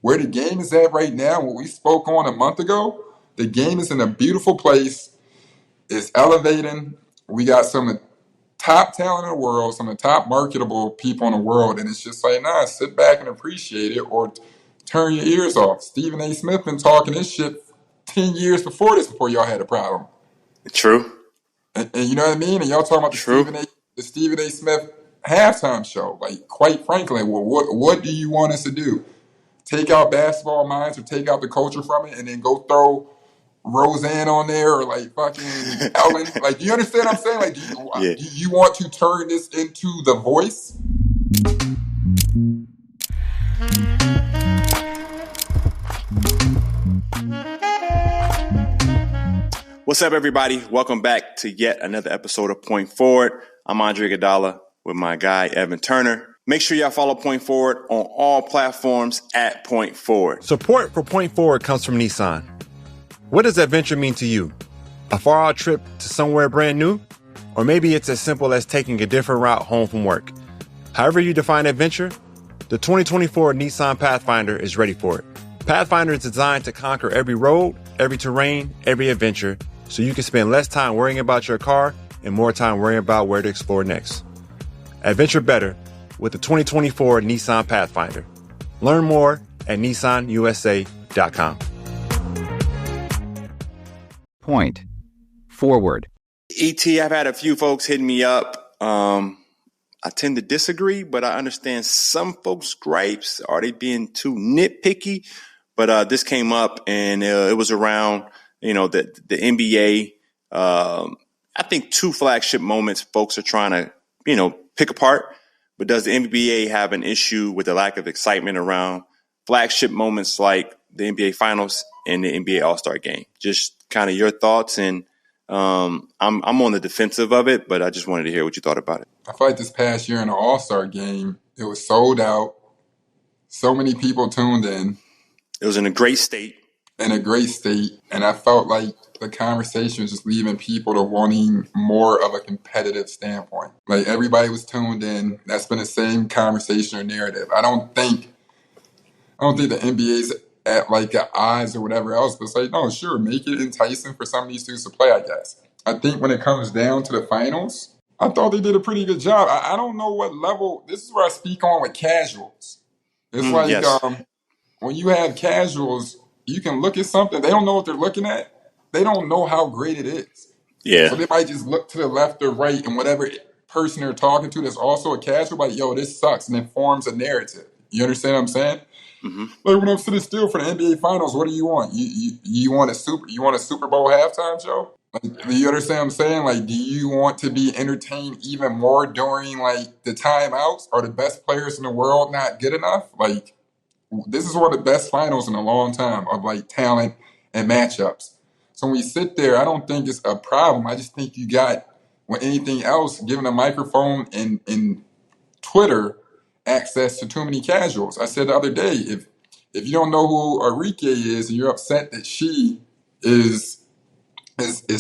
where the game is at right now, what we spoke on a month ago, the game is in a beautiful place. It's elevating. We got some of the top talent in the world, some of the top marketable people in the world, and it's just like, nah, sit back and appreciate it or turn your ears off. Stephen A. Smith been talking this shit 10 years before this, before y'all had a problem. True. And you know what I mean? And y'all talking about True. the Stephen A. Smith halftime show. Like, quite frankly, well, what do you want us to do? Take out basketball minds or take out the culture from it and then go throw Roseanne on there or like fucking Ellen? Like, you understand what I'm saying? Like, Yeah. do you want to turn this into The Voice? What's up, everybody? Welcome back to yet another episode of Point Forward. I'm Andre Iguodala with my guy, Evan Turner. Make sure y'all follow Point Forward on all platforms at Point Forward. Support for Point Forward comes from Nissan. What does adventure mean to you? A far-out trip to somewhere brand new? Or maybe it's as simple as taking a different route home from work. However you define adventure, the 2024 Nissan Pathfinder is ready for it. Pathfinder is designed to conquer every road, every terrain, every adventure, so you can spend less time worrying about your car and more time worrying about where to explore next. Adventure better with the 2024 Nissan Pathfinder. Learn more at nissanusa.com. Point Forward. I've had a few folks hitting me up. I tend to disagree, but I understand some folks' gripes. Are they being too nitpicky? But this came up, and it was around, the NBA. I think two flagship moments folks are trying to, pick apart. But does the NBA have an issue with the lack of excitement around flagship moments like the NBA Finals and the NBA All-Star Game? Just kind of your thoughts, and I'm on the defensive of it, but I just wanted to hear what you thought about it. I feel like this past year in the All-Star Game, it was sold out. So many people tuned in. It was in a great state. And I felt like the conversation was just leaving people to wanting more of a competitive standpoint. Like, everybody was tuned in. That's been the same conversation or narrative. I don't think the NBA's at like the odds or whatever else, but it's like, no, sure, make it enticing for some of these dudes to play, I guess. I think when it comes down to the finals, I thought they did a pretty good job. I don't know what level. This is where I speak on with casuals. It's like, yes. When you have casuals, you can look at something. They don't know what they're looking at. They don't know how great it is. Yeah. So they might just look to the left or right, and whatever person they're talking to that's also a casual, like, yo, this sucks, and it forms a narrative. You understand what I'm saying? Mm-hmm. Like, when I'm sitting still for the NBA Finals, what do you want? You want a Super Bowl halftime show? Like, do you understand what I'm saying? Like, do you want to be entertained even more during like the timeouts? Are the best players in the world not good enough? Like, this is one of the best finals in a long time of like talent and matchups. So when we sit there, I don't think it's a problem. I just think you got, when anything else, given a microphone and Twitter, access to too many casuals. I said the other day, if you don't know who Arike is and you're upset that she is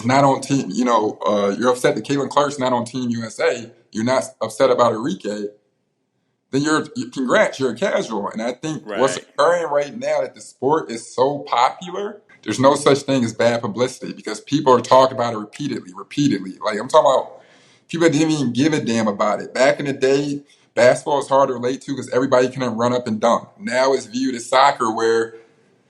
not on team, you're upset that Caitlin Clark's not on Team USA, you're not upset about Arike, then you're a casual. And I think what's occurring right now, that the sport is so popular, there's no such thing as bad publicity because people are talking about it repeatedly. Like, I'm talking about people didn't even give a damn about it. Back in the day, basketball is hard to relate to because everybody can run up and dunk. Now it's viewed as soccer where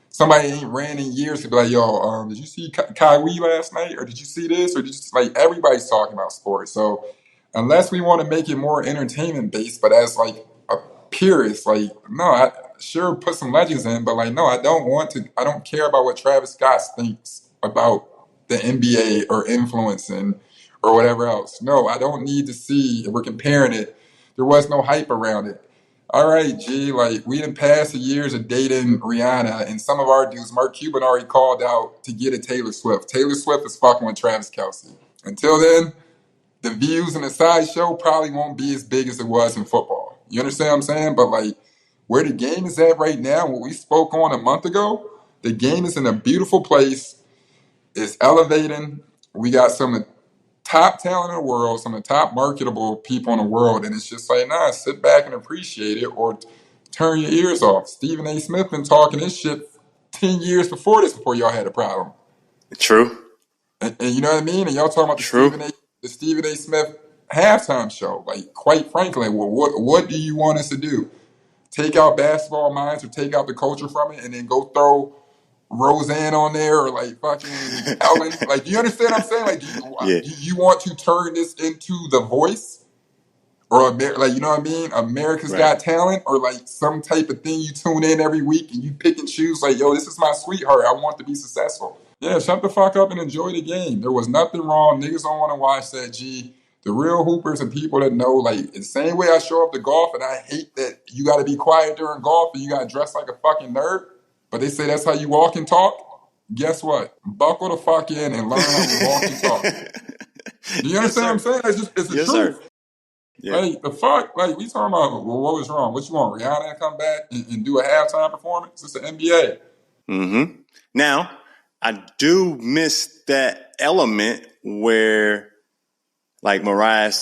somebody ain't ran in years to be like, yo, did you see Kyrie last night? Or did you see this? Or did you like, everybody's talking about sports. So unless we want to make it more entertainment based, but as like a purist, like, no, I sure put some legends in, but like, no, I don't care about what Travis Scott thinks about the NBA or influencing or whatever else. No, I don't need to see, if we're comparing it, there was no hype around it. All right, G, like, we done passed the years of dating Rihanna, and some of our dudes, Mark Cuban already called out to get a Taylor Swift. Taylor Swift is fucking with Travis Kelce. Until then, the views in the sideshow probably won't be as big as it was in football. You understand what I'm saying? But like, where the game is at right now, what we spoke on a month ago, the game is in a beautiful place. It's elevating. We got some of the top talent in the world, some of the top marketable people in the world, and it's just like, nah, sit back and appreciate it or Turn your ears off. Stephen A. Smith been talking this shit 10 years before this, before y'all had a problem. True. And you know what I mean? And y'all talking about True. the Stephen A. Smith halftime show. Like, quite frankly, well, what do you want us to do? Take out basketball minds or take out the culture from it and then go throw Roseanne on there or like fucking Ellen? Like, do you understand what I'm saying? Like, Yeah. do you want to turn this into The Voice? Or like, you know what I mean? America's Right. Got Talent, or like some type of thing you tune in every week and you pick and choose. Like, yo, this is my sweetheart. I want to be successful. Yeah, shut the fuck up and enjoy the game. There was nothing wrong. Niggas don't want to watch that. G. The real hoopers and people that know, like, the same way I show up to golf, and I hate that you got to be quiet during golf and you got to dress like a fucking nerd. But they say that's how you walk and talk. Guess what? Buckle the fuck in and learn how to walk and talk. Do you understand what I'm saying? It's the Yes, truth. sir. Yeah. Like, the fuck? Like, we talking about, well, what was wrong? What you want, Rihanna to come back and do a halftime performance? It's the NBA. Mm-hmm. Now, I do miss that element where, like, Mariah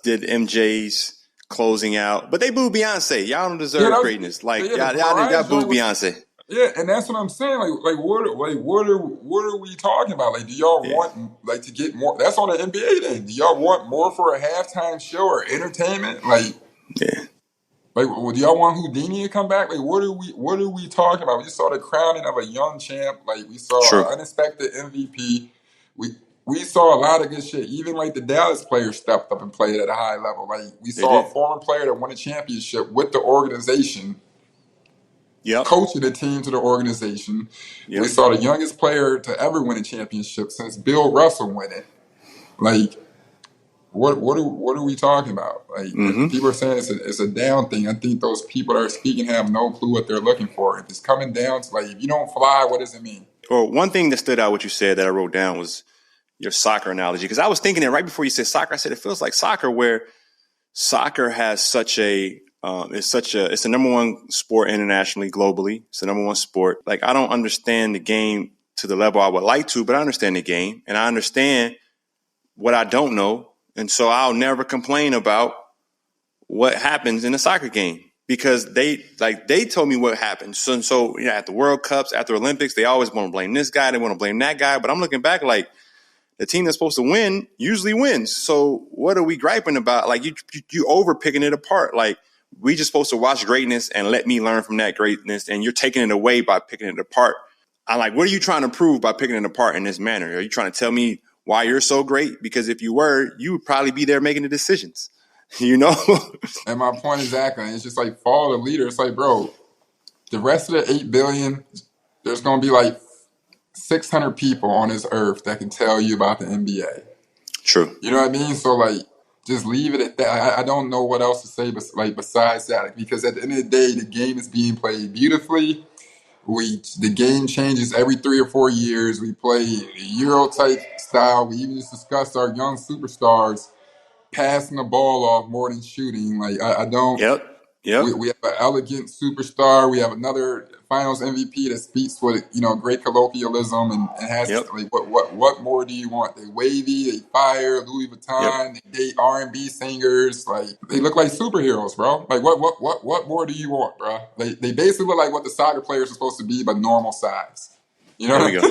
did MJ's closing out, but they booed Beyonce. Y'all don't deserve greatness. Like, y'all booed Beyonce. Yeah, and that's what I'm saying. What are we talking about? Like, do y'all want like to get more? That's on the NBA then. Do y'all want more for a halftime show or entertainment? Like, yeah. Like, do y'all want Houdini to come back? Like, what are we talking about? We just saw the crowning of a young champ. Like, we saw an unexpected MVP. We saw a lot of good shit. Even like the Dallas players stepped up and played at a high level. Like, we saw a former player that won a championship with the organization. Coaching the team to the organization. We saw the youngest player to ever win a championship since Bill Russell won it. Like, what are we talking about? Like, if people are saying it's a down thing, I think those people that are speaking have no clue what they're looking for. If it's coming down to, like, if you don't fly, what does it mean? Well, one thing that stood out what you said that I wrote down was your soccer analogy, because I was thinking it right before you said soccer. I said it feels like soccer, where soccer has such a it's the number one sport internationally, globally. It's the number one sport. Like, I don't understand the game to the level I would like to, but I understand the game and I understand what I don't know. And so I'll never complain about what happens in a soccer game, because they told me what happened. So you know, at the World Cups, after Olympics, they always want to blame this guy. They want to blame that guy. But I'm looking back like, the team that's supposed to win usually wins. So what are we griping about? Like, you over picking it apart. Like, we just supposed to watch greatness and let me learn from that greatness. And you're taking it away by picking it apart. I'm like, what are you trying to prove by picking it apart in this manner? Are you trying to tell me why you're so great? Because if you were, you would probably be there making the decisions, you know? And my point exactly. It's just like, follow the leader. It's like, bro, the rest of the 8 billion, there's going to be like 600 people on this earth that can tell you about the NBA. True. You know what I mean? So, like, just leave it at that. I don't know what else to say besides that, because at the end of the day, the game is being played beautifully. The game changes every 3 or 4 years. We play Euro type style. We even just discussed our young superstars passing the ball off more than shooting. Like, I don't. Yep. We have an elegant superstar. We have another Finals MVP that speaks with, you know, great colloquialism and has like, what more do you want? They wavy, they fire, Louis Vuitton, they date R&B singers. Like, they look like superheroes, bro. Like, what more do you want, bro? They basically look like what the soccer players are supposed to be, but normal size. You know, there we go.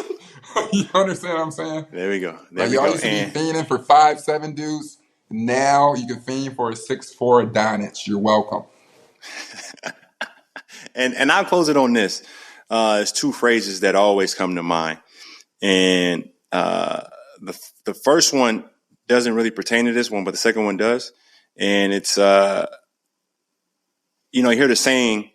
You understand what I'm saying? There we go. Like, y'all used to be fiending for 5'7" dudes. Now you can fiend for a 6'4" Adonis. You're welcome. And I'll close it on this. It's two phrases that always come to mind. And the first one doesn't really pertain to this one, but the second one does. And it's, you hear the saying,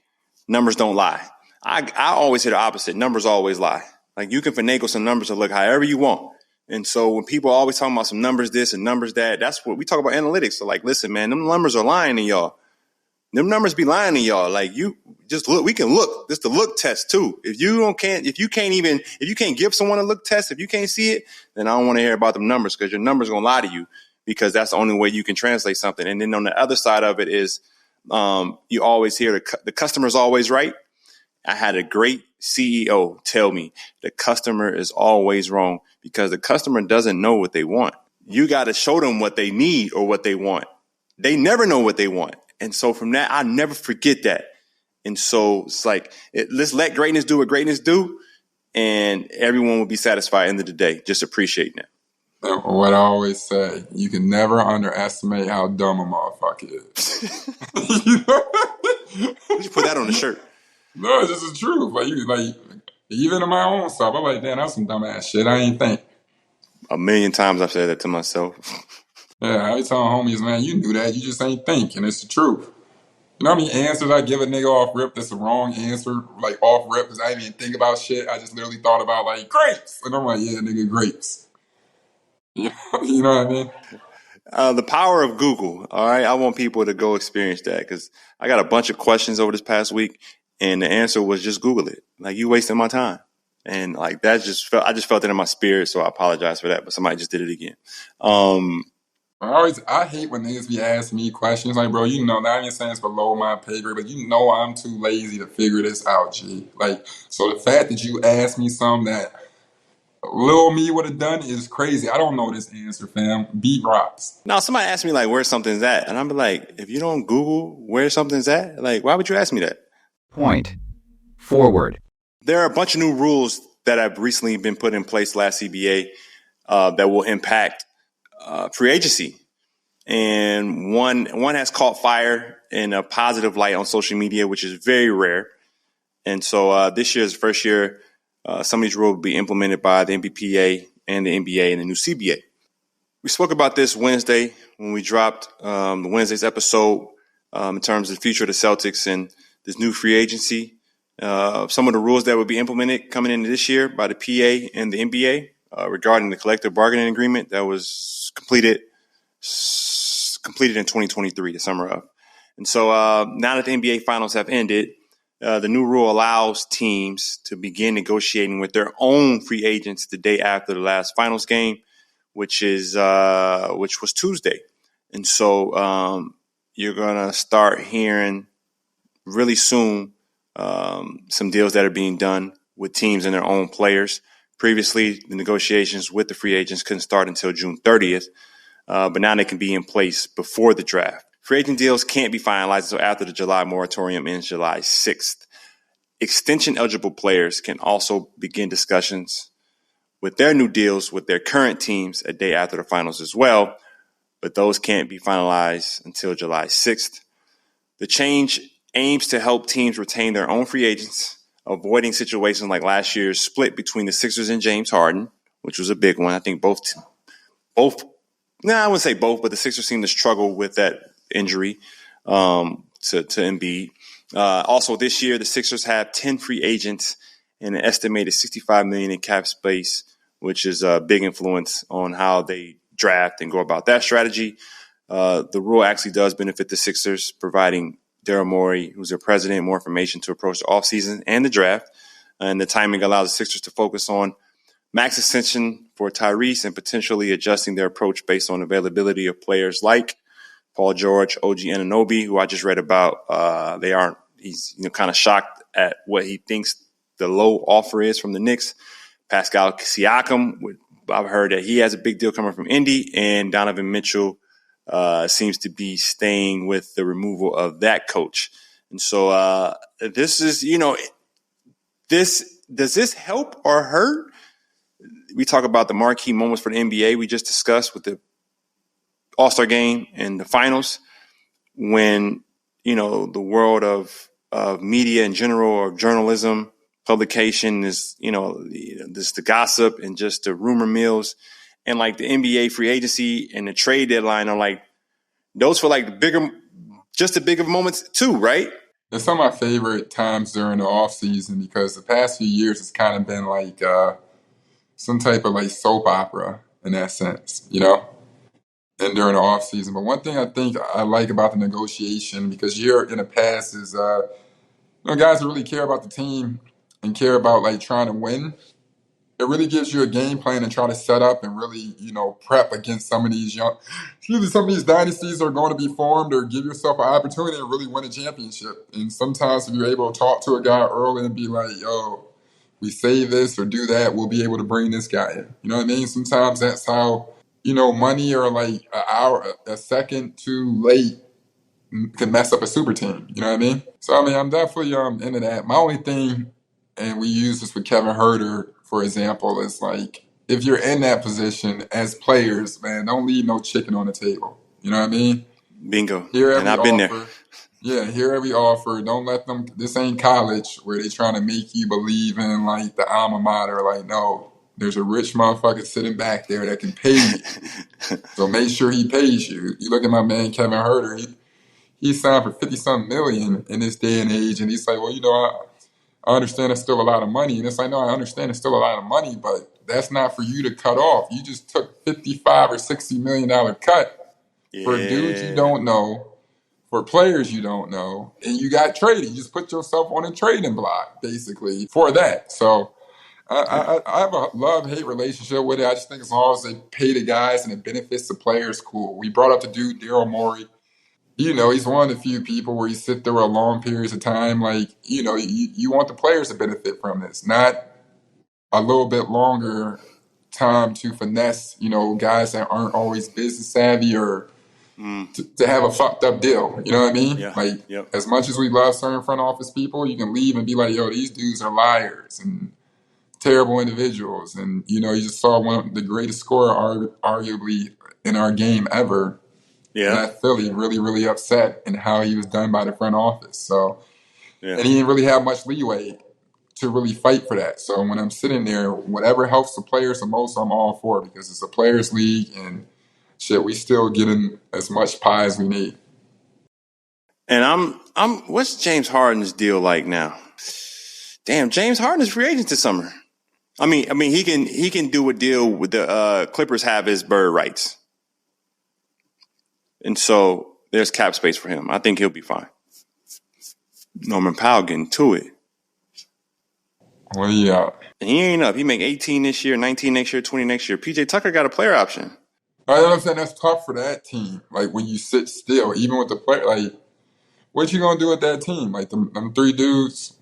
numbers don't lie. I always hear the opposite. Numbers always lie. Like, you can finagle some numbers to look however you want. And so when people are always talking about some numbers this and numbers that, that's what we talk about analytics. So, like, listen, man, them numbers are lying to y'all. Them numbers be lying to y'all. Like, you just look, we can look. This the look test too. If you can't give someone a look test, if you can't see it, then I don't want to hear about them numbers, because your numbers gonna lie to you, because that's the only way you can translate something. And then on the other side of it is, you always hear the customer's always right. I had a great CEO tell me the customer is always wrong, because the customer doesn't know what they want. You got to show them what they need or what they want. They never know what they want. And so from that, I never forget that. And so it's like, let's let greatness do what greatness do, and everyone will be satisfied at the end of the day, just appreciating it. And what I always say, you can never underestimate how dumb a motherfucker is. We should put that on the shirt. No, it's just the truth. Like even in my own self, I'm like, damn, that's some dumbass shit. I ain't think. 1,000,000 times I've said that to myself. Yeah, I be telling homies, man, you knew that. You just ain't think, and it's the truth. You know how many answers I give a nigga off rip that's the wrong answer, like off rip, because I didn't even think about shit. I just literally thought about like grapes, and I'm like, yeah, nigga, grapes. You know what I mean? The power of Google. All right, I want people to go experience that, because I got a bunch of questions over this past week, and the answer was just Google it. Like, you wasting my time, and like that I just felt it in my spirit. So I apologize for that, but somebody just did it again. I hate when niggas be asking me questions like, bro, you know, not even saying it's below my pay grade, but you know I'm too lazy to figure this out, G. Like, so the fact that you asked me something that little me would have done is crazy. I don't know this answer, fam. Beat rocks. Now, somebody asked me like where something's at, and I'm like, if you don't Google where something's at, like, why would you ask me that? Point. Forward. There are a bunch of new rules that have recently been put in place last CBA that will impact free agency. And one has caught fire in a positive light on social media, which is very rare. And so this year is the first year some of these rules will be implemented by the NBPA and the NBA and the new CBA. We spoke about this Wednesday when we dropped the Wednesday's episode in terms of the future of the Celtics and this new free agency. Some of the rules that will be implemented coming into this year by the PA and the NBA regarding the collective bargaining agreement that was completed in 2023, the summer of. And so now that the NBA finals have ended, the new rule allows teams to begin negotiating with their own free agents the day after the last finals game, which was Tuesday. And so you're going to start hearing really soon some deals that are being done with teams and their own players. Previously, the negotiations with the free agents couldn't start until June 30th, but now they can be in place before the draft. Free agent deals can't be finalized until after the July moratorium ends July 6th. Extension-eligible players can also begin discussions with their new deals with their current teams a day after the finals as well, but those can't be finalized until July 6th. The change aims to help teams retain their own free agents, avoiding situations like last year's split between the Sixers and James Harden, which was a big one. I think I wouldn't say both, but the Sixers seemed to struggle with that injury to Embiid. Also, this year, the Sixers have 10 free agents and an estimated $65 million in cap space, which is a big influence on how they draft and go about that strategy. The rule actually does benefit the Sixers, providing Daryl Morey, who's their president, more information to approach the offseason and the draft. And the timing allows the Sixers to focus on max extension for Tyrese and potentially adjusting their approach based on availability of players like Paul George, OG Anunoby, who I just read about. He's kind of shocked at what he thinks the low offer is from the Knicks. Pascal Siakam, I've heard that he has a big deal coming from Indy, and Donovan Mitchell seems to be staying with the removal of that coach. And so this is, does this help or hurt? We talk about the marquee moments for the NBA we just discussed with the All-Star game and the finals, when, the world of media in general, or journalism, publication is, the gossip and just the rumor mills, and like the NBA free agency and the trade deadline are like, those for like the bigger moments too, right? It's some of my favorite times during the off season, because the past few years it's kind of been like some type of like soap opera in that sense, and during the off season. But one thing I think I like about the negotiation, because year in the past is, guys who really care about the team and care about like trying to win. It really gives you a game plan and try to set up and really, prep against some of these dynasties are going to be formed, or give yourself an opportunity to really win a championship. And sometimes if you're able to talk to a guy early and be like, yo, we say this or do that, we'll be able to bring this guy in. You know what I mean? Sometimes that's how, money or like an hour, a second too late could mess up a super team. You know what I mean? So I mean, I'm definitely into that. My only thing, and we use this with Kevin Herter, for example, is like if you're in that position as players, man, don't leave no chicken on the table. You know what I mean? Bingo. Hear And every I've been there. offer. Yeah, hear every offer. Don't let them. This ain't college where they trying to make you believe in like the alma mater. Like, no, there's a rich motherfucker sitting back there that can pay you. So make sure he pays you. You look at my man Kevin Herter. He signed for 50-something million in this day and age, and he's like, well, I understand it's still a lot of money, and it's like, no, I understand it's still a lot of money, but that's not for you to cut off. You just took $55 or $60 million cut for dudes you Yeah. don't know, for players you don't know, and you got traded. You just put yourself on a trading block, basically, for that. So I have a love-hate relationship with it. I just think as long as they pay the guys and it benefits the players, cool. We brought up the dude, Daryl Morey. He's one of the few people where you sit there a long periods of time. Like, you want the players to benefit from this, not a little bit longer time to finesse, guys that aren't always business savvy or to have a fucked up deal. You know what I mean? Yeah. Like, Yep. as much as we love certain front office people, you can leave and be like, yo, these dudes are liars and terrible individuals. And, you just saw one of the greatest scorer, arguably, in our game ever. Yeah. Left Philly really, really upset in how he was done by the front office. So, Yeah. and he didn't really have much leeway to really fight for that. So when I'm sitting there, whatever helps the players the most, I'm all for it because it's a players' league and shit, we still getting as much pie as we need. And what's James Harden's deal like now? Damn, James Harden is free agent this summer. I mean, he can do a deal with the Clippers have his bird rights. And so there's cap space for him. I think he'll be fine. Norman Powell getting to it. Well, yeah. And he ain't up. He make 18 this year, 19 next year, 20 next year. PJ Tucker got a player option. I understand that's tough for that team. Like when you sit still, even with the player, like what you gonna do with that team? Like them three dudes.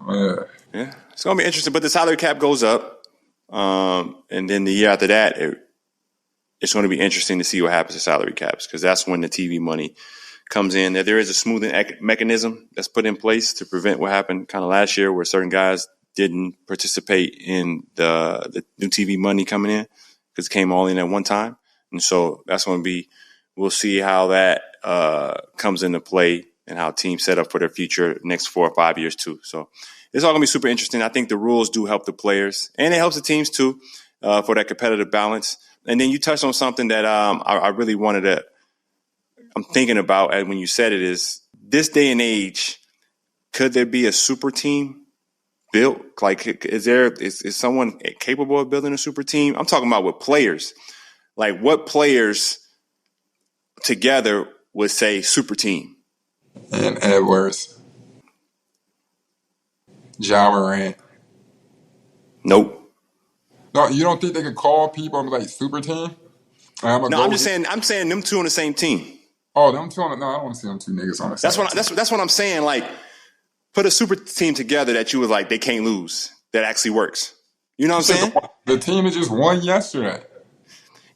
Yeah, it's gonna be interesting. But the salary cap goes up, and then the year after that, it's going to be interesting to see what happens to salary caps because that's when the TV money comes in. There is a smoothing mechanism that's put in place to prevent what happened kind of last year where certain guys didn't participate in the new TV money coming in because it came all in at one time. And so that's going to be – we'll see how that comes into play and how teams set up for their future next 4 or 5 years too. So it's all going to be super interesting. I think the rules do help the players and it helps the teams too for that competitive balance. And then you touched on something that I really wanted to – I'm thinking about when you said it is this day and age, could there be a super team built? Like, is someone capable of building a super team? I'm talking about with players. Like, what players together would say super team? And Edwards. Ja Morant. Nope. No, you don't think they could call people and be like super team? I'm saying them two on the same team. Oh, them two on no, I don't want to see them two niggas on the same team. That's what I'm saying. Like, put a super team together that you was like, they can't lose. That actually works. You know what I'm saying? The team that just won yesterday.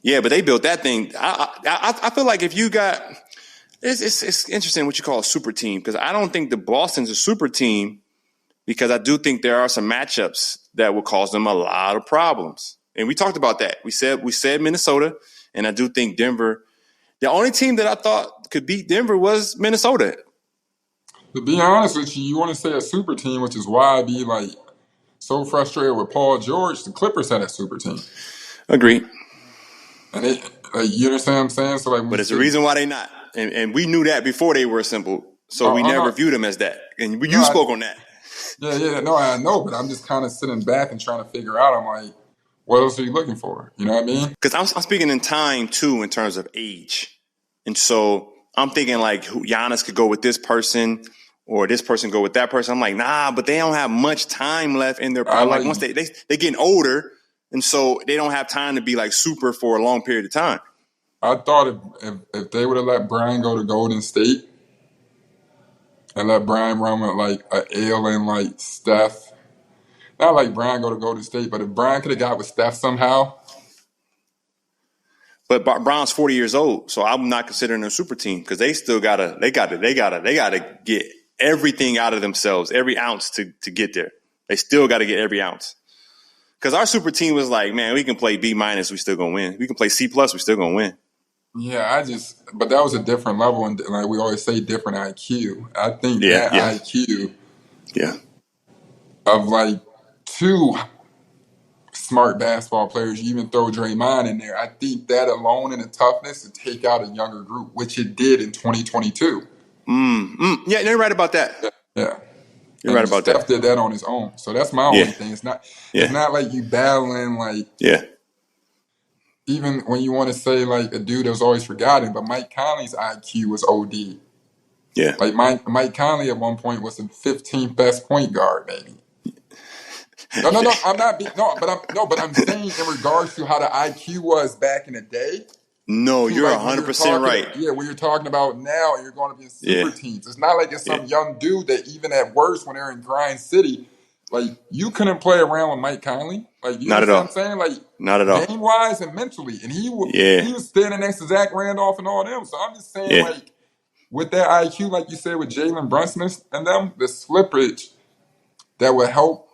Yeah, but they built that thing. I feel like if you got it's interesting what you call a super team because I don't think the Boston's a super team because I do think there are some matchups that will cause them a lot of problems. And we talked about that. We said Minnesota, and I do think Denver. The only team that I thought could beat Denver was Minnesota. To be honest with you, you want to say a super team, which is why I'd be like so frustrated with Paul George. The Clippers had a super team. Agreed. And you understand what I'm saying? So but it's the reason why they not. And we knew that before they were assembled. So we never viewed them as that. And you spoke on that. Yeah, no, I know, but I'm just kind of sitting back and trying to figure out. I'm like, what else are you looking for? You know what I mean? Because I'm speaking in time, too, in terms of age. And so I'm thinking, like, Giannis could go with this person or this person go with that person. I'm like, nah, but they don't have much time left in their prime. Like, once they're getting older, and so they don't have time to be, like, super for a long period of time. I thought if they would have let Brian go to Golden State and let Brian run with, like, an ailing, like, Steph. Not like Brian go to Golden State, but if Brian could have got with Steph somehow. But Brown's 40 years old, so I'm not considering them a super team because they still gotta get everything out of themselves, every ounce to get there. They still got to get every ounce. Because our super team was like, man, we can play B-, we still gonna win. We can play C+, we still gonna win. Yeah, but that was a different level, and like we always say, different IQ. I think that IQ of like two smart basketball players, you even throw Draymond in there. I think that alone and the toughness to take out a younger group, which it did in 2022. Yeah, you're right about that. Yeah. You're right about Steph that. did that on his own. So that's my only thing. It's not like you battling like even when you want to say like a dude that was always forgotten, but Mike Conley's IQ was OD. Yeah. Like Mike Conley at one point was the 15th best point guard, maybe. No, but I'm saying in regards to how the IQ was back in the day. No, you're 100% right. Yeah, when you're talking about now, you're going to be in super teams. It's not like it's some young dude that even at worst when they're in Grind City, like you couldn't play around with Mike Conley. Like you not know at what all. I'm saying? Like not at all. Game wise and mentally, and he was standing next to Zach Randolph and all them. So I'm just saying, like with that IQ, like you said with Jalen Brunson and them, the slippage that would help.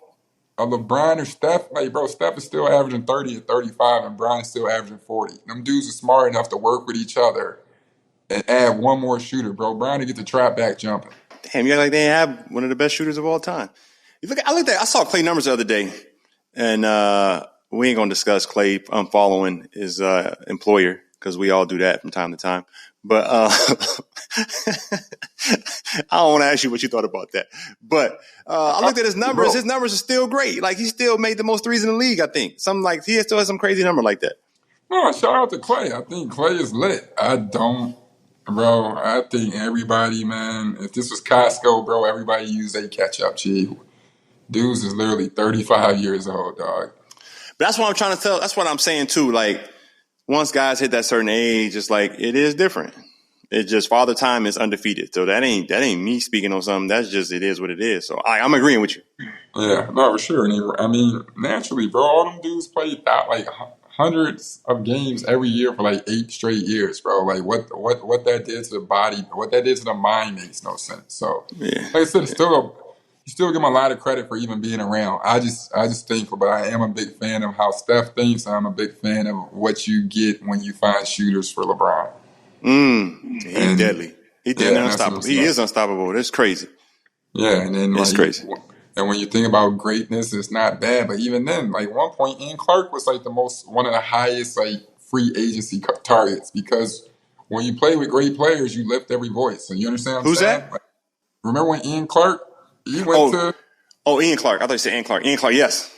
LeBron or Steph, like, bro, Steph is still averaging 30 and 35, and Bron is still averaging 40. Them dudes are smart enough to work with each other and add one more shooter, bro. Bron to get the trap back jumping. Damn, you act like they have one of the best shooters of all time. I saw Clay numbers the other day, and we ain't gonna discuss Clay following his employer because we all do that from time to time. But I don't want to ask you what you thought about that. But I looked at his numbers. Bro. His numbers are still great. Like he still made the most threes in the league. I think something like he still has some crazy number like that. No, shout out to Clay. I think Clay is lit. I think everybody, man. If this was Costco, bro, everybody use a ketchup. Gee, dudes is literally 35 years old, dog. But that's what I'm trying to tell. That's what I'm saying too. Like. Once guys hit that certain age, it's like it is different. It's just Father Time is undefeated. So that ain't me speaking on something. That's just it is what it is. So I'm agreeing with you. Yeah, no, for sure. And naturally, bro, all them dudes played like hundreds of games every year for like 8 straight years, bro. Like what that did to the body, what that did to the mind makes no sense. So like I said, you still give him a lot of credit for even being around. I just think, but I am a big fan of how Steph thinks. I'm a big fan of what you get when you find shooters for LeBron. He's deadly. He's deadly, unstoppable. He is unstoppable. That's crazy. Yeah, and then it's crazy. And when you think about greatness, it's not bad. But even then, like one point, Ian Clark was like one of the highest like free agency targets because when you play with great players, you lift every voice. So you understand what I'm saying? Who's that? Like, remember when Ian Clark? He went to. Oh, Ian Clark. I thought you said Ian Clark. Ian Clark, yes.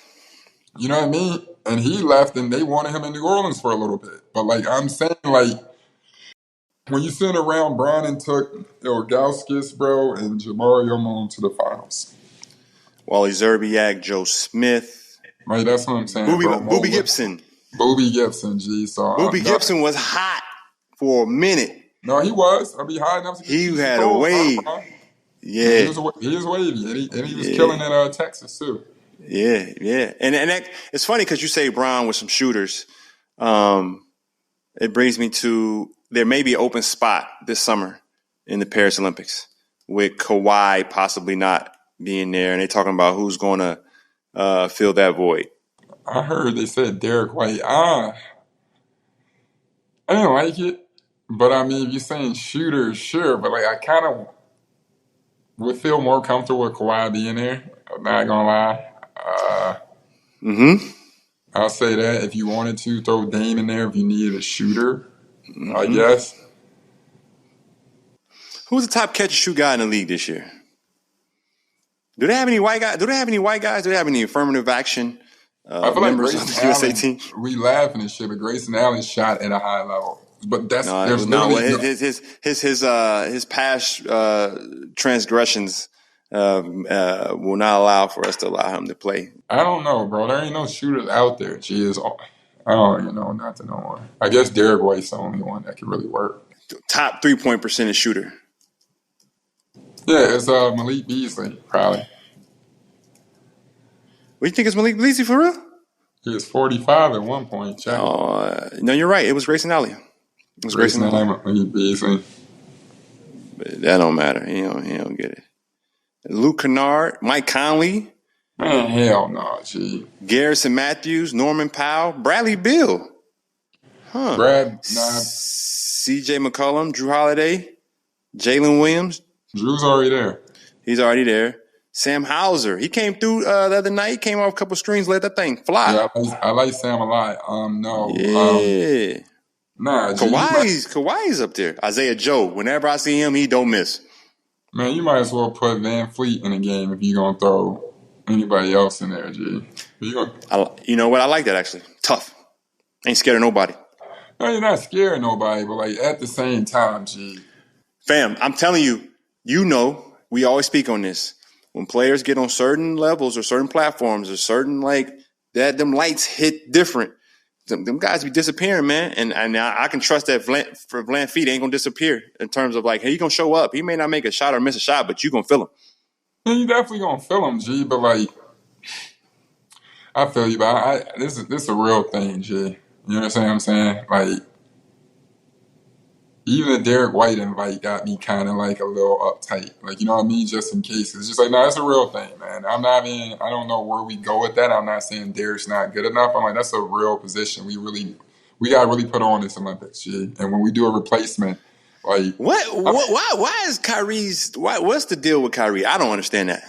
You know what I mean? And he left, and they wanted him in New Orleans for a little bit. But like I'm saying, like when you sitting around, Bron took Ilgauskas, bro, and Jamario Moon to the finals. Wally Zerbiak, Joe Smith. Right, that's what I'm saying. Boobie Gibson. Boobie Gibson, G. So Boobie Gibson was hot for a minute. No, he was. I'll be high enough to get he had a wave. Yeah, he was wavy, and he was killing in Texas too. Yeah, and that, it's funny because you say Brown with some shooters. It brings me to there may be an open spot this summer in the Paris Olympics with Kawhi possibly not being there, and they're talking about who's going to fill that void. I heard they said Derek White. I didn't like it, but I mean, if you're saying shooters, sure, but like I kind of would feel more comfortable with Kawhi being there. I'm not gonna lie. I'll say that if you wanted to throw Dame in there, if you needed a shooter, I guess. Who's the top catch and shoot guy in the league this year? Do they have any white guys? Do they have any affirmative action members of the USA team? We laughing and shit, but Grayson Allen shot at a high level. But that's his past transgressions will not allow for us to allow him to play. I don't know, bro. There ain't no shooters out there. I don't even know, not to know one. I guess Derek White's the only one that can really work. Top 3-point percentage shooter. Yeah, it's Malik Beasley, probably. What, you think it's Malik Beasley for real? He was 45 at one point. Check. No, you're right. It was Grayson Allen. It was Grayson Allen. But that don't matter. He don't get it. Luke Kennard, Mike Conley. Man, hell no, G. Garrison Matthews, Norman Powell, Bradley Beal. C.J. McCollum, Drew Holiday, Jalen Williams. Drew's already there. He's already there. Sam Hauser. He came through the other night. He came off a couple strings, let that thing fly. Yeah, I like Sam a lot. Yeah. Nah, G, Kawhi's up there. Isaiah Joe. Whenever I see him, he don't miss. Man, you might as well put Van Fleet in the game if you're going to throw anybody else in there, G. You know what? I like that, actually. Tough. Ain't scared of nobody. No, you're not scared of nobody, but, like, at the same time, G. Fam, I'm telling you, we always speak on this. When players get on certain levels or certain platforms or certain, them lights hit different, them guys be disappearing, man. And I can trust that Van Fleet ain't going to disappear in terms of, hey, he going to show up. He may not make a shot or miss a shot, but you going to feel him. Yeah, you definitely going to feel him, G, but, I feel you, but this is a real thing, G. You understand what I'm saying? Even the Derek White invite got me kind of, a little uptight. You know what I mean? Just in case. It's just it's a real thing, man. I don't know where we go with that. I'm not saying Derek's not good enough. I'm like, that's a real position. We got to really put on this Olympics, G. And when we do a replacement, why is Kyrie's, what's the deal with Kyrie? I don't understand that.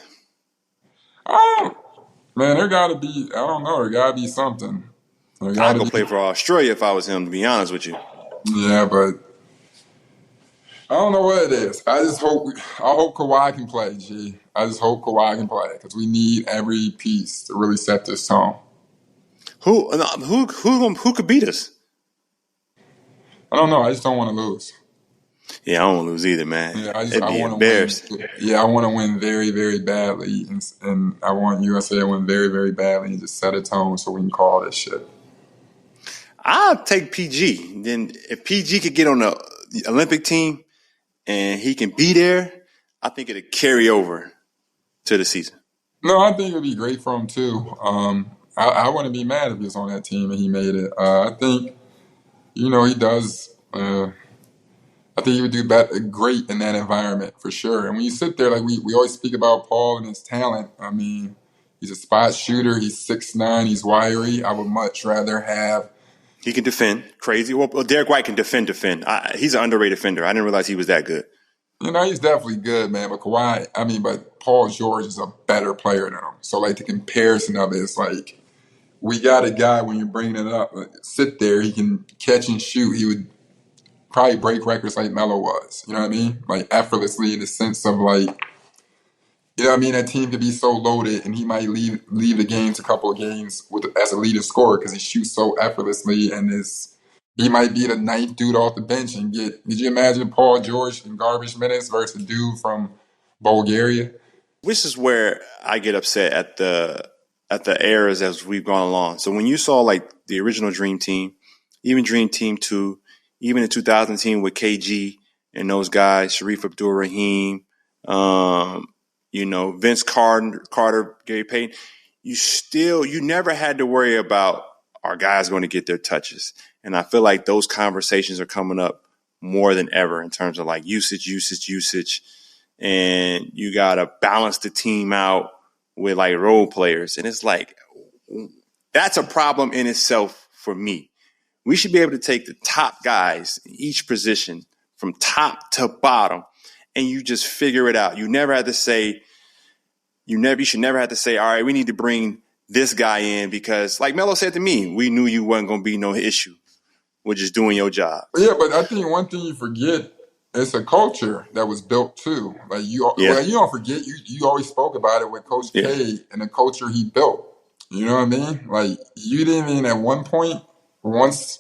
Man, there got to be, I don't know, there got to be something. I'd go play for Australia if I was him, to be honest with you. Yeah, but I don't know what it is. I hope Kawhi can play, G. I just hope Kawhi can play because we need every piece to really set this tone. Who could beat us? I don't know. I just don't want to lose. Yeah, I don't want to lose either, man. Yeah, I want to win. Yeah, I want to win very, very badly, and I want USA to win very, very badly and just set a tone so we can call this shit. I'll take PG. Then if PG could get on the Olympic team and he can be there, I think it'll carry over to the season. No, I think it would be great for him too. I wouldn't be mad if he was on that team and he made it. I think, he does. I think he would do great in that environment for sure. And when you sit there, we always speak about Paul and his talent. I mean, he's a spot shooter. He's 6'9". He's wiry. I would much rather have. He can defend. Crazy. Well, Derek White can defend. He's an underrated defender. I didn't realize he was that good. He's definitely good, man. But but Paul George is a better player than him. So, the comparison of it is we got a guy, when you're bringing it up, sit there, he can catch and shoot. He would probably break records like Melo was. You know what I mean? Effortlessly, in the sense of that team could be so loaded and he might leave the games, a couple of games as a leading scorer because he shoots so effortlessly and he might be the ninth dude off the bench and did you imagine Paul George in garbage minutes versus a dude from Bulgaria? Which is where I get upset at the eras as we've gone along. So when you saw the original Dream Team, even Dream Team 2, even the 2000 team with KG and those guys, Sharif Abdul-Rahim, Vince Carter, Gary Payton, you never had to worry about our guys going to get their touches. And I feel like those conversations are coming up more than ever in terms of usage. And you got to balance the team out with role players. And it's that's a problem in itself for me. We should be able to take the top guys in each position from top to bottom, and you just figure it out. You should never have to say, all right, we need to bring this guy in because, like Melo said to me, we knew you wasn't going to be no issue with just doing your job. Yeah, but I think one thing you forget, it's a culture that was built too. You don't forget, you always spoke about it with Coach K and the culture he built. You know what I mean? You didn't even at one point, once,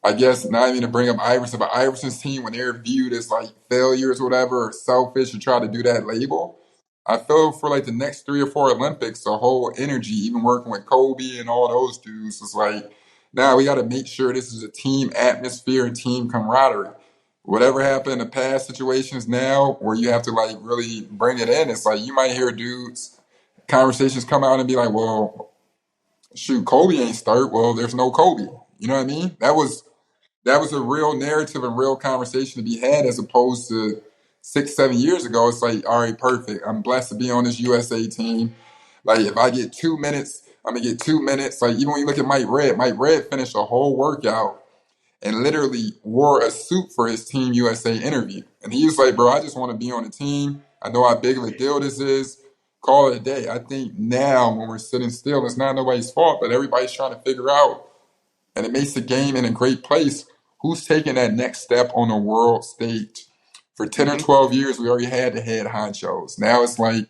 I guess, not even to bring up Iverson, but Iverson's team, when they're viewed as failures or whatever, or selfish, or try to do that label, I feel for the next 3 or 4 Olympics, the whole energy, even working with Kobe and all those dudes, was now we got to make sure this is a team atmosphere and team camaraderie. Whatever happened in the past situations now, where you have to really bring it in, it's you might hear dudes, conversations come out and be well, shoot, Kobe ain't start. Well, there's no Kobe. You know what I mean? That was a real narrative and real conversation to be had, as opposed to 6, 7 years ago. It's like, all right, perfect. I'm blessed to be on this USA team. Like, if I get 2 minutes, I'm gonna get 2 minutes. Like, even when you look at Mike Red finished a whole workout and literally wore a suit for his Team USA interview. And he was like, bro, I just want to be on the team. I know how big of a deal this is. Call it a day. I think now when we're sitting still, it's not nobody's fault, but everybody's trying to figure out, and it makes the game in a great place, who's taking that next step on the world stage. For 10 or 12 years, we already had the head honchos. Now it's like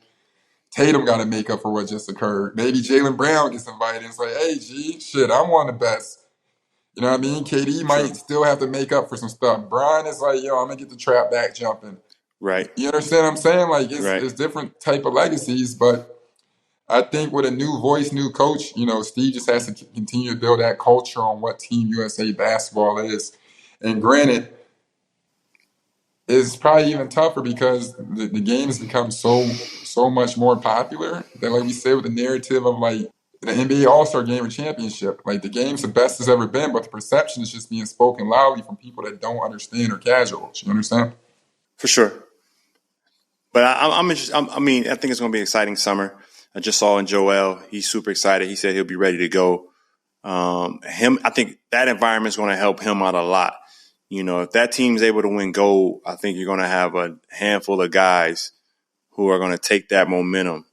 Tatum got to make up for what just occurred. Maybe Jaylen Brown gets invited. It's like, hey, G, shit, I'm one of the best. You know what I mean? KD might still have to make up for some stuff. Brian is like, yo, I'm going to get the trap back jumping. Right. You understand what I'm saying? Like, Right. it's different type of legacies, but I think with a new voice, new coach, Steve just has to continue to build that culture on what Team USA basketball is. And granted, it's probably even tougher because the game has become so much more popular that, like we said, with the narrative of like the NBA All-Star Game or championship, like the game's the best it's ever been, but the perception is just being spoken loudly from people that don't understand or casuals. You understand? For sure. But I'm interested. I mean, I think it's going to be an exciting summer. I just saw in Joel, he's super excited. He said he'll be ready to go. I think that environment is going to help him out a lot. If that team's able to win gold, I think you're going to have a handful of guys who are going to take that momentum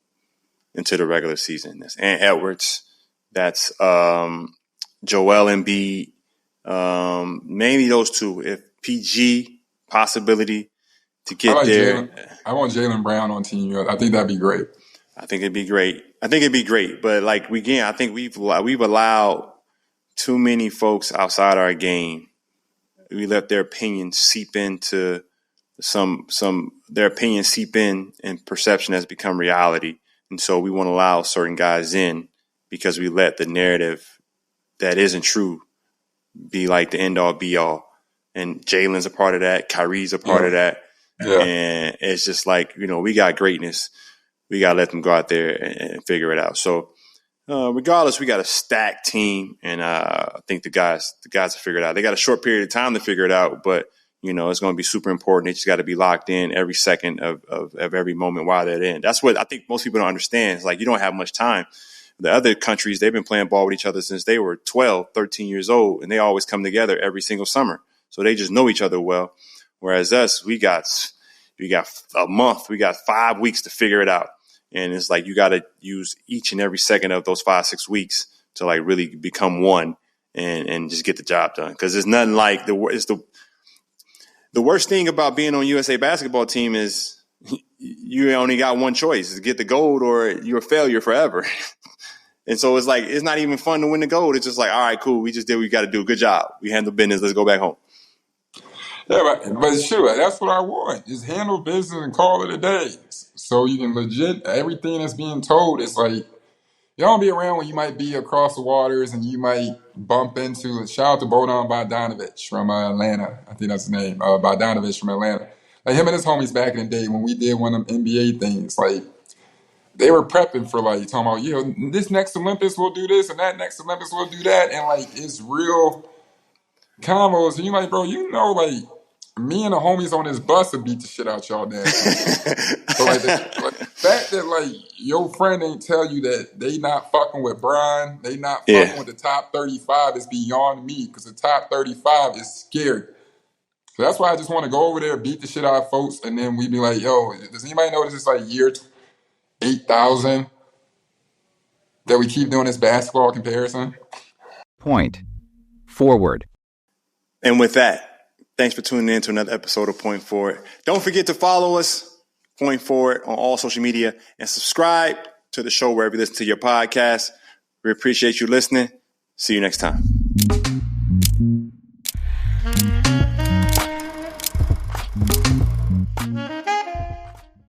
into the regular season. That's Ant Edwards. That's Joel Embiid. Mainly those two. If PG possibility to get there. I want Jaylen Brown on Team USA. I think that'd be great. I think it'd be great. But like I think we've allowed too many folks outside our game. We let their opinions seep into their opinions seep in, and perception has become reality. And so we want to allow certain guys in because we let the narrative that isn't true be like the end all be all. And Jalen's a part of that. Kyrie's a part of that. Yeah. And it's just like, we got greatness. We got to let them go out there and figure it out. So regardless, we got a stacked team, and I think the guys have figured it out. They got a short period of time to figure it out, but it's going to be super important. They just got to be locked in every second of every moment while they're in. That's what I think most people don't understand. It's like you don't have much time. The other countries, they've been playing ball with each other since they were 12, 13 years old, and they always come together every single summer. So they just know each other well. Whereas us, we got a month, we got 5 weeks to figure it out. And it's like you got to use each and every second of those 5-6 weeks to like really become one and just get the job done. Because there's nothing like the worst thing about being on USA basketball team is you only got one choice: to get the gold or you're a failure forever. And so it's like it's not even fun to win the gold. It's just like, all right, cool, we just did what we got to do. Good job. We handled business. Let's go back home. Yeah, but sure, that's what I want. Just handle business and call it a day. So you can legit, everything that's being told is like, you don't be around when you might be across the waters and you might bump into, shout out to Bodan Bogdanovic from Atlanta. I think that's his name, Bogdanovic from Atlanta. Like him and his homies back in the day when we did one of them NBA things, like they were prepping for like, talking about, this next Olympics we'll do this and that next Olympics we'll do that. And like, it's real combos. And you're like, bro, like, me and the homies on this bus would beat the shit out y'all damn. So like the fact that like your friend ain't tell you that they not fucking with Brian, they not fucking with the top 35 is beyond me, because the top 35 is scary. So that's why I just want to go over there, beat the shit out of folks, and then we be like, yo, does anybody know this is like year 8,000 that we keep doing this basketball comparison? Point forward. And with that, thanks for tuning in to another episode of Point Forward. Don't forget to follow us, Point Forward, on all social media, and subscribe to the show wherever you listen to your podcast. We appreciate you listening. See you next time.